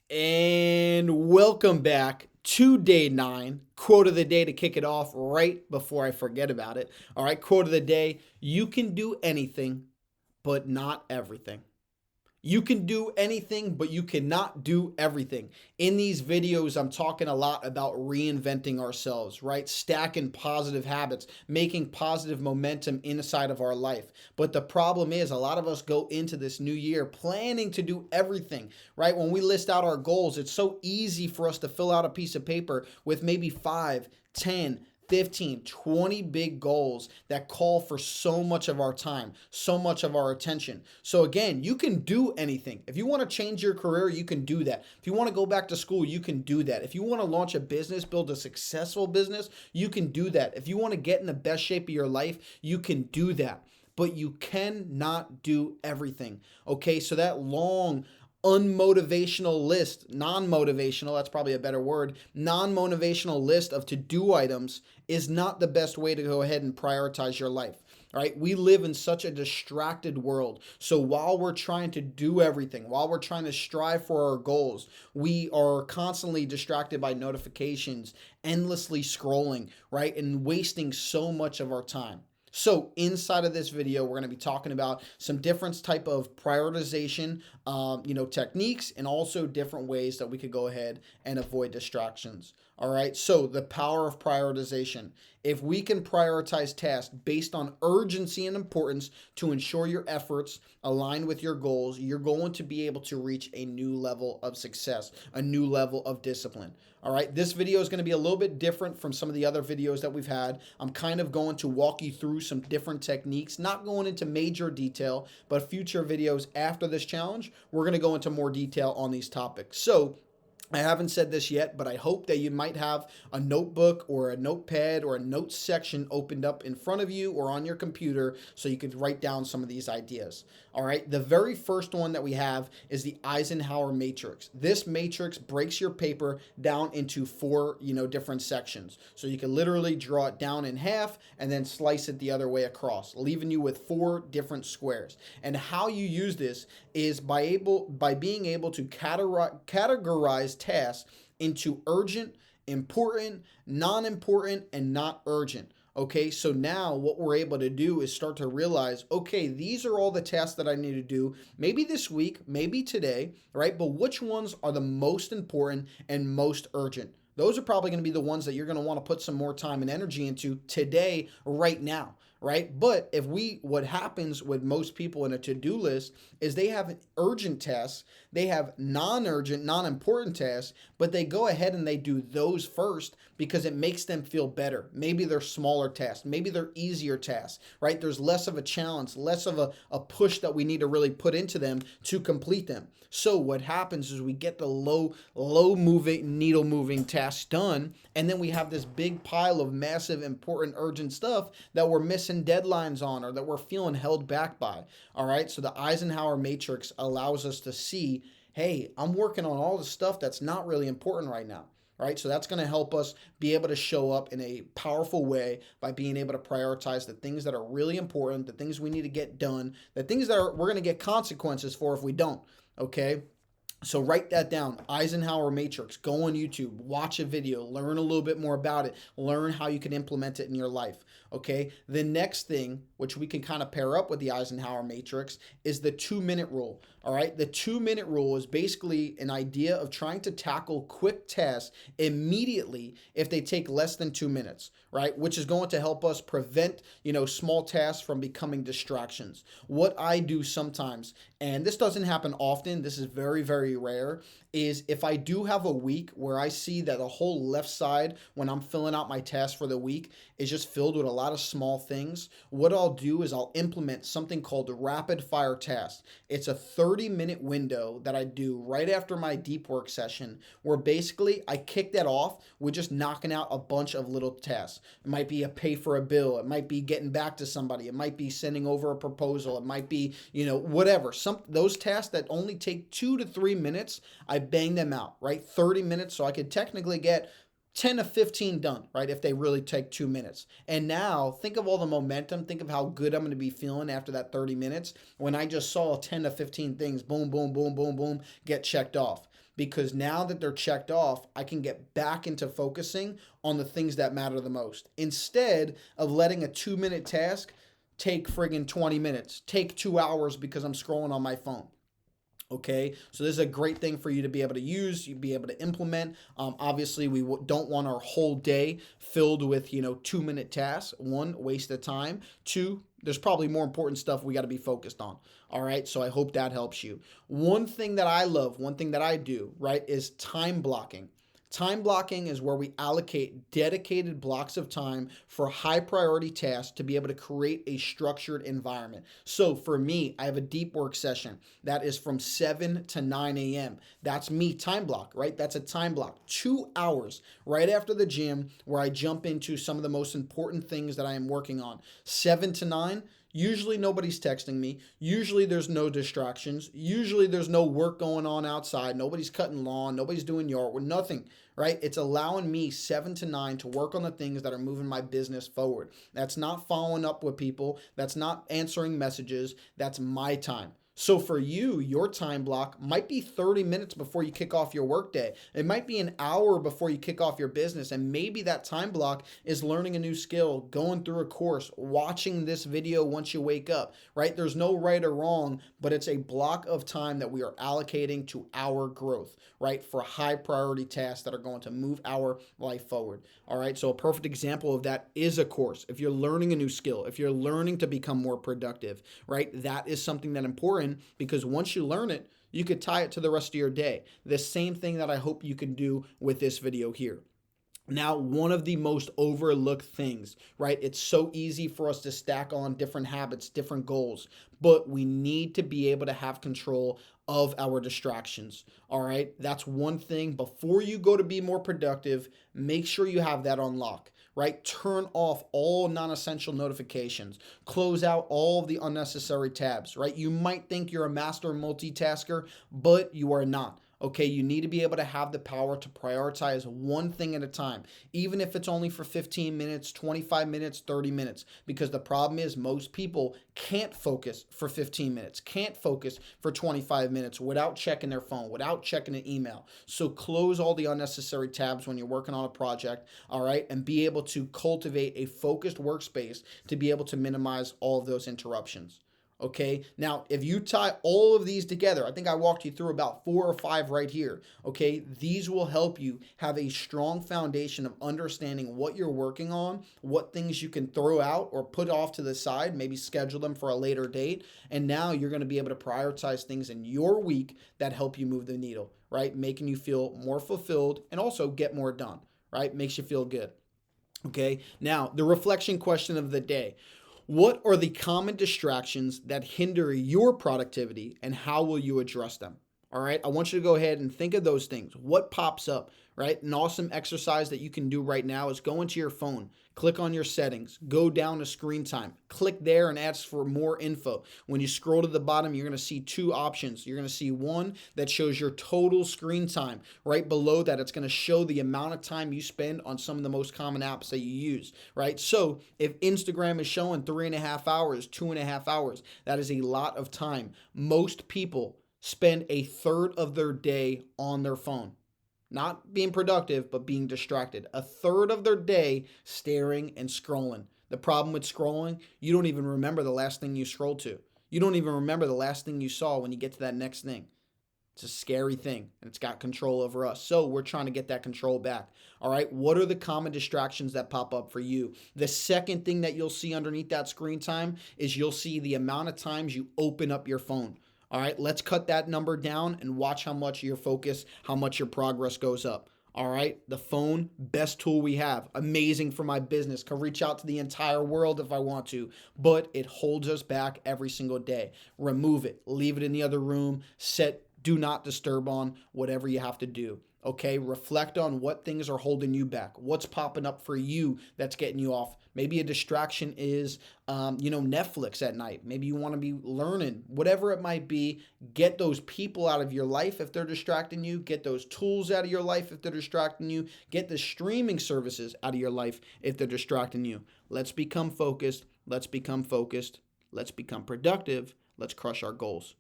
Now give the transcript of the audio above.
And welcome back to day 9. Quote of the day to kick it off right before I forget about it. All right, quote of the day: you can do anything, but not everything. You can do anything, but you cannot do everything. In these videos, I'm talking a lot about reinventing ourselves, right? Stacking positive habits, making positive momentum inside of our life. But the problem is, a lot of us go into this new year planning to do everything, right? When we list out our goals, it's so easy for us to fill out a piece of paper with maybe 5, 10, 15, 20 big goals that call for so much of our time, so much of our attention. So again, you can do anything. If you want to change your career, you can do that. If you want to go back to school, you can do that. If you want to launch a business, build a successful business, you can do that. If you want to get in the best shape of your life, you can do that. But you cannot do everything. Okay, so that long unmotivational list, non-motivational, that's probably a better word, non-motivational list of to-do items is not the best way to go ahead and prioritize your life. All right, we live in such a distracted world. So while we're trying to do everything, while we're trying to strive for our goals, we are constantly distracted by notifications, endlessly scrolling, right, and wasting so much of our time. So inside of this video, we're going to be talking about some different type of prioritization, techniques, and also different ways that we could go ahead and avoid distractions. All right. So the power of prioritization. If we can prioritize tasks based on urgency and importance to ensure your efforts align with your goals, you're going to be able to reach a new level of success, a new level of discipline. All right, this video is going to be a little bit different from some of the other videos that we've had. I'm kind of going to walk you through some different techniques, not going into major detail, but future videos after this challenge, we're going to go into more detail on these topics. So I haven't said this yet, but I hope that you might have a notebook or a notepad or a notes section opened up in front of you or on your computer so you could write down some of these ideas. All right, the very first one that we have is the Eisenhower matrix. This matrix breaks your paper down into 4, different sections. So you can literally draw it down in half and then slice it the other way across, leaving you with 4 different squares. And how you use this is by being able to categorize tasks into urgent, important, non-important, and not urgent. Okay, so now what we're able to do is start to realize, okay, these are all the tasks that I need to do, maybe this week, maybe today, right? But which ones are the most important and most urgent? Those are probably going to be the ones that you're going to want to put some more time and energy into today, right now, right? But what happens with most people in a to-do list is they have urgent tasks, they have non-urgent, non-important tasks, but they go ahead and they do those first because it makes them feel better. Maybe they're smaller tasks, maybe they're easier tasks, right? There's less of a challenge, less of a push that we need to really put into them to complete them. So what happens is we get the low moving, needle moving tasks done, and then we have this big pile of massive, important, urgent stuff that we're missing deadlines on or that we're feeling held back by. All right, so the Eisenhower matrix allows us to see, hey, I'm working on all the stuff that's not really important right now. Right, so that's going to help us be able to show up in a powerful way by being able to prioritize the things that are really important, the things we need to get done, the things that we're going to get consequences for if we don't. Okay, so write that down. Eisenhower matrix. Go on YouTube, watch a video, learn a little bit more about it, learn how you can implement it in your life. Okay, the next thing, which we can kind of pair up with the Eisenhower matrix, is the 2-minute rule. All right, the 2-minute rule is basically an idea of trying to tackle quick tasks immediately if they take less than 2 minutes, right? Which is going to help us prevent, small tasks from becoming distractions. What I do sometimes, and this doesn't happen often, this is very, very rare, is if I do have a week where I see that the whole left side when I'm filling out my tasks for the week is just filled with a lot of small things, what I'll do is I'll implement something called rapid fire tasks. It's a 30-minute window that I do right after my deep work session where basically I kick that off with just knocking out a bunch of little tasks. It might be a pay for a bill, it might be getting back to somebody, it might be sending over a proposal, it might be, whatever. Those tasks that only take 2 to 3 minutes, I bang them out, right? 30 minutes, so I could technically get 10 to 15 done, right? If they really take 2 minutes. And now think of all the momentum. Think of how good I'm going to be feeling after that 30 minutes when I just saw 10 to 15 things, boom, boom, boom, boom, boom, get checked off. because now that they're checked off, I can get back into focusing on the things that matter the most instead of letting a 2 minute task take friggin' 20 minutes, take 2 hours because I'm scrolling on my phone. Okay, so this is a great thing for you to be able to use, you be able to implement. Obviously, we don't want our whole day filled with 2 minute tasks. One, waste of time. Two, there's probably more important stuff we got to be focused on. All right, so I hope that helps you. One thing that I love, one thing that I do, right, is time blocking. Time blocking is where we allocate dedicated blocks of time for high priority tasks to be able to create a structured environment. So for me, I have a deep work session that is from 7 to 9 a.m. That's me time block, right? That's a time block. 2 hours right after the gym where I jump into some of the most important things that I am working on. 7 to 9. Usually nobody's texting me. Usually there's no distractions. Usually there's no work going on outside. Nobody's cutting lawn. Nobody's doing yard work. Nothing, right? It's allowing me 7 to 9 to work on the things that are moving my business forward. That's not following up with people. That's not answering messages. That's my time. So for you, your time block might be 30 minutes before you kick off your workday. It might be an hour before you kick off your business. And maybe that time block is learning a new skill, going through a course, watching this video once you wake up, right? There's no right or wrong, but it's a block of time that we are allocating to our growth, right? For high priority tasks that are going to move our life forward. All right. So a perfect example of that is a course. If you're learning a new skill, if you're learning to become more productive, right? That is something that's important because once you learn it, you could tie it to the rest of your day. The same thing that I hope you can do with this video here. Now, one of the most overlooked things, right? It's so easy for us to stack on different habits, different goals, but we need to be able to have control of our distractions. All right. That's one thing. Before you go to be more productive, make sure you have that on lock, right? Turn off all non-essential notifications, close out all of the unnecessary tabs, right? You might think you're a master multitasker, but you are not. Okay, you need to be able to have the power to prioritize one thing at a time, even if it's only for 15 minutes, 25 minutes, 30 minutes, because the problem is most people can't focus for 15 minutes, can't focus for 25 minutes without checking their phone, without checking an email. So close all the unnecessary tabs when you're working on a project, all right, and be able to cultivate a focused workspace to be able to minimize all of those interruptions. Okay, now if you tie all of these together, I think I walked you through about 4 or 5 right here. Okay, these will help you have a strong foundation of understanding what you're working on, what things you can throw out or put off to the side, maybe schedule them for a later date. And now you're going to be able to prioritize things in your week that help you move the needle, right? Making you feel more fulfilled and also get more done, right? Makes you feel good. Okay, now the reflection question of the day. What are the common distractions that hinder your productivity and how will you address them? All right, I want you to go ahead and think of those things. What pops up, right? An awesome exercise that you can do right now is go into your phone, click on your settings, go down to screen time, click there and ask for more info. When you scroll to the bottom, you're going to see 2 options. You're going to see one that shows your total screen time. Right below that, it's going to show the amount of time you spend on some of the most common apps that you use, right? So if Instagram is showing 3.5 hours, 2.5 hours, that is a lot of time. Most people spend a third of their day on their phone. Not being productive, but being distracted. A third of their day staring and scrolling. The problem with scrolling, you don't even remember the last thing you scrolled to. You don't even remember the last thing you saw when you get to that next thing. It's a scary thing, and it's got control over us. So we're trying to get that control back. All right, what are the common distractions that pop up for you? The second thing that you'll see underneath that screen time is you'll see the amount of times you open up your phone. All right, let's cut that number down and watch how much your focus, how much your progress goes up. All right, the phone, best tool we have. Amazing for my business. Can reach out to the entire world if I want to, but it holds us back every single day. Remove it, leave it in the other room, set do not disturb on, whatever you have to do. Okay, reflect on what things are holding you back. What's popping up for you that's getting you off? Maybe a distraction is, Netflix at night. Maybe you want to be learning, whatever it might be. Get those people out of your life if they're distracting you. Get those tools out of your life if they're distracting you. Get the streaming services out of your life if they're distracting you. Let's become focused. Let's become focused. Let's become productive. Let's crush our goals.